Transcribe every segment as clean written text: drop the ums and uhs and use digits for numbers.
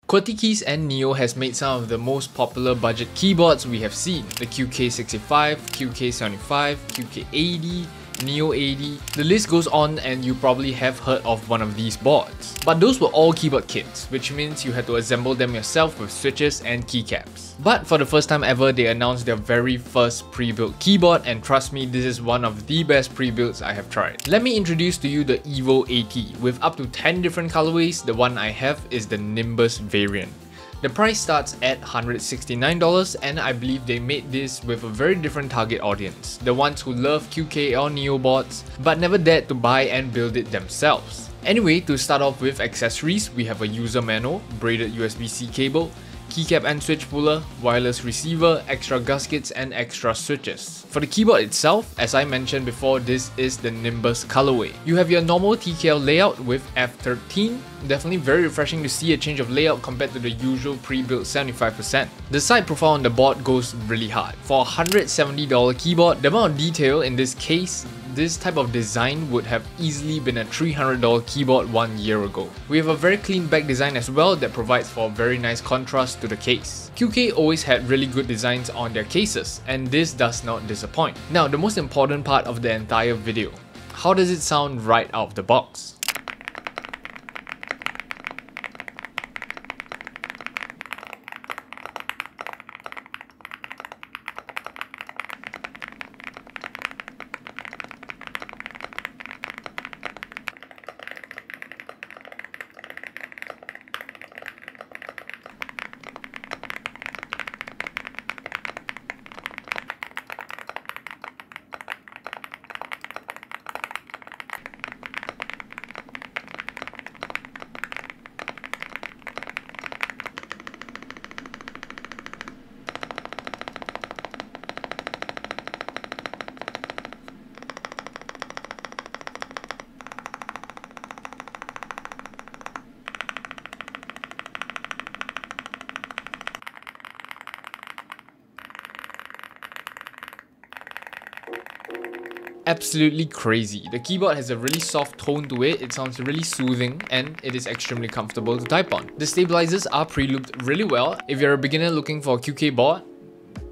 Qwertykeys and Neo has made some of the most popular budget keyboards we have seen. The QK65, QK75, QK80, Neo 80, the list goes on and you probably have heard of one of these boards. But those were all keyboard kits, which means you had to assemble them yourself with switches and keycaps. But for the first time ever, they announced their very first pre-built keyboard, and trust me, this is one of the best pre-builds I have tried. Let me introduce to you the Evo80. With up to 10 different colorways, the one I have is the Nimbus variant. The price starts at $169, and I believe they made this with a very different target audience, the ones who love QK or Neo boards but never dared to buy and build it themselves. Anyway, to start off with accessories, we have a user manual, braided USB-C cable, keycap and switch puller, wireless receiver, extra gaskets and extra switches. For the keyboard itself, as I mentioned before, this is the Nimbus colorway. You have your normal TKL layout with F13, definitely very refreshing to see a change of layout compared to the usual pre-built 75%. The side profile on the board goes really hard. For a $170 keyboard, the amount of detail in this case, this type of design would have easily been a $300 keyboard 1 year ago. We have a very clean back design as well that provides for a very nice contrast to the case. QK always had really good designs on their cases, and this does not disappoint. Now, the most important part of the entire video. How does it sound right out of the box? Absolutely crazy. The keyboard has a really soft tone to it, it sounds really soothing, and it is extremely comfortable to type on. The stabilizers are pre-looped really well. If you're a beginner looking for a QK board,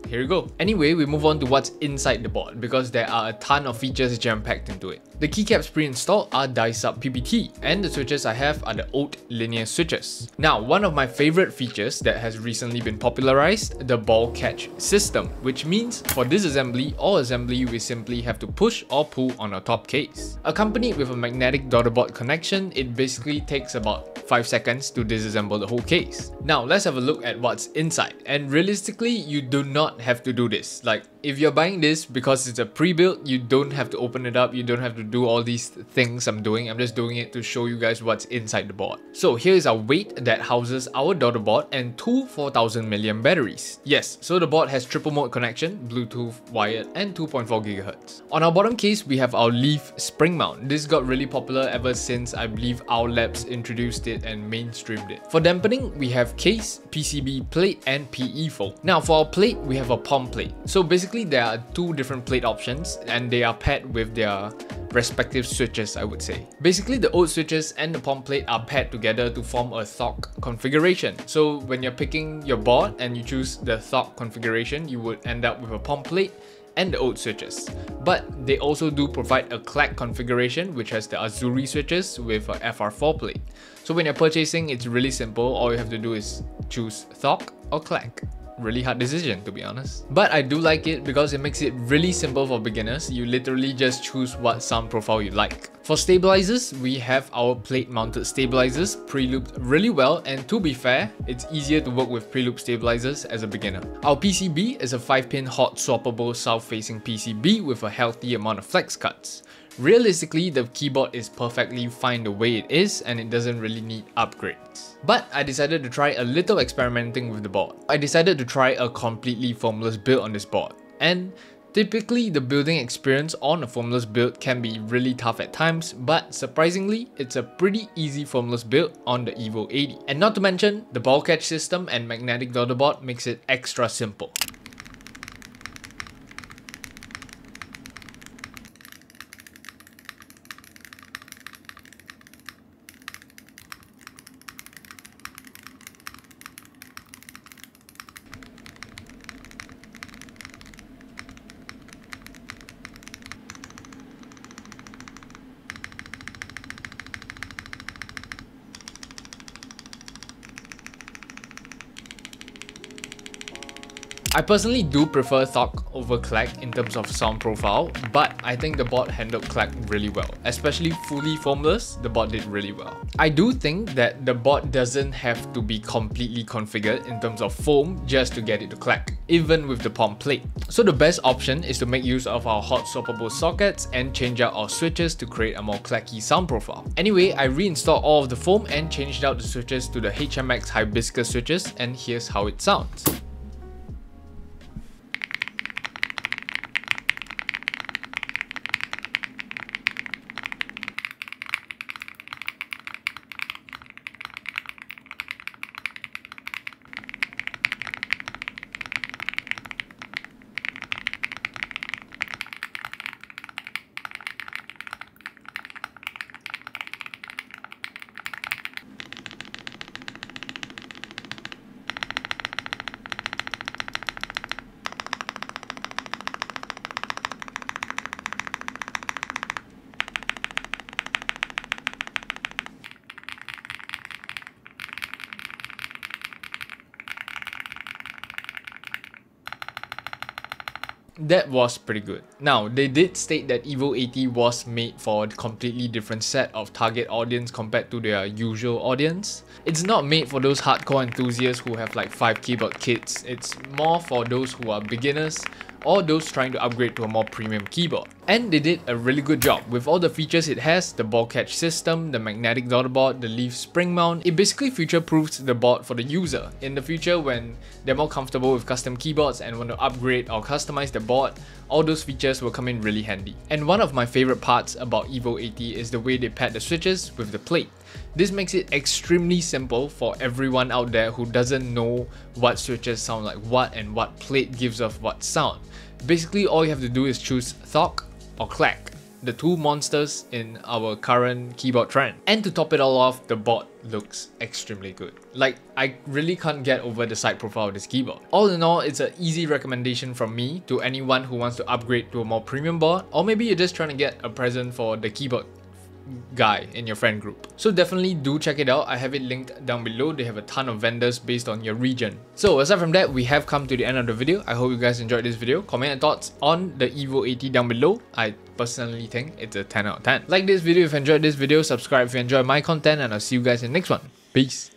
here you go. Anyway, we move on to what's inside the board because there are a ton of features jam-packed into it. The keycaps pre-installed are die-sub PPT, and the switches I have are the old linear switches. Now, one of my favorite features that has recently been popularized, the ball catch system, which means for disassembly or assembly, we simply have to push or pull on our top case. Accompanied with a magnetic daughterboard connection, it basically takes about 5 seconds to disassemble the whole case. Now, let's have a look at what's inside, and realistically, you do not have to do this. Like, if you're buying this because it's a pre-built, you don't have to open it up, you don't have to do all these things I'm doing. I'm just doing it to show you guys what's inside the board. So here is our weight that houses our daughterboard and two 4000 mAh batteries. Yes, so the board has triple mode connection, Bluetooth, wired, and 2.4 GHz. On our bottom case, we have our leaf spring mount. This got really popular ever since I believe our labs introduced it and mainstreamed it. For dampening, we have case, PCB plate, and PE foam. Now for our plate, we have a palm plate. So basically there are two different plate options and they are paired with their respective switches, I would say. Basically the old switches and the palm plate are paired together to form a THOC configuration. So when you're picking your board and you choose the THOC configuration, you would end up with a palm plate and the old switches. But they also do provide a clack configuration which has the Azuri switches with a FR4 plate. So when you're purchasing, it's really simple. All you have to do is choose THOC or clack. Really hard decision, to be honest. But I do like it because it makes it really simple for beginners. You literally just choose what sound profile you like. For stabilizers, we have our plate mounted stabilizers pre-looped really well, and to be fair, it's easier to work with pre-loop stabilizers as a beginner. Our PCB is a 5-pin hot swappable south-facing PCB with a healthy amount of flex cuts. Realistically, the keyboard is perfectly fine the way it is and it doesn't really need upgrades. But I decided to try a little experimenting with the board. I decided to try a completely foamless build on this board. And typically, the building experience on a foamless build can be really tough at times, but surprisingly, it's a pretty easy foamless build on the Evo80. And not to mention, the ball catch system and magnetic daughterboard makes it extra simple. I personally do prefer THOC over clack in terms of sound profile, but I think the board handled clack really well. Especially fully foamless, the board did really well. I do think that the board doesn't have to be completely configured in terms of foam just to get it to clack, even with the POM plate. So the best option is to make use of our hot swappable sockets and change out our switches to create a more clacky sound profile. Anyway, I reinstalled all of the foam and changed out the switches to the HMX Hibiscus switches, and here's how it sounds. That was pretty good. Now, they did state that Evo80 was made for a completely different set of target audience compared to their usual audience. It's not made for those hardcore enthusiasts who have like 5 keyboard kits. It's more for those who are beginners or those trying to upgrade to a more premium keyboard. And they did a really good job with all the features it has: the ball catch system, the magnetic daughterboard, the leaf spring mount. It basically future-proofs the board for the user. In the future, when they're more comfortable with custom keyboards and want to upgrade or customize the board, all those features will come in really handy. And one of my favorite parts about Evo80 is the way they pad the switches with the plate. This makes it extremely simple for everyone out there who doesn't know what switches sound like what and what plate gives off what sound. Basically, all you have to do is choose THOC or clack, the two monsters in our current keyboard trend. And to top it all off, the board looks extremely good. Like, I really can't get over the side profile of this keyboard. All in all, it's an easy recommendation from me to anyone who wants to upgrade to a more premium board, or maybe you're just trying to get a present for the keyboard guy in your friend group. So definitely do check it out. I have it linked down below. They have a ton of vendors based on your region. So aside from that, we have come to the end of the video. I hope you guys enjoyed this video. Comment your thoughts on the Evo80 down below. I personally think it's a 10 out of 10. Like this video if you enjoyed this video, subscribe if you enjoy my content, and I'll see you guys in the next one. Peace.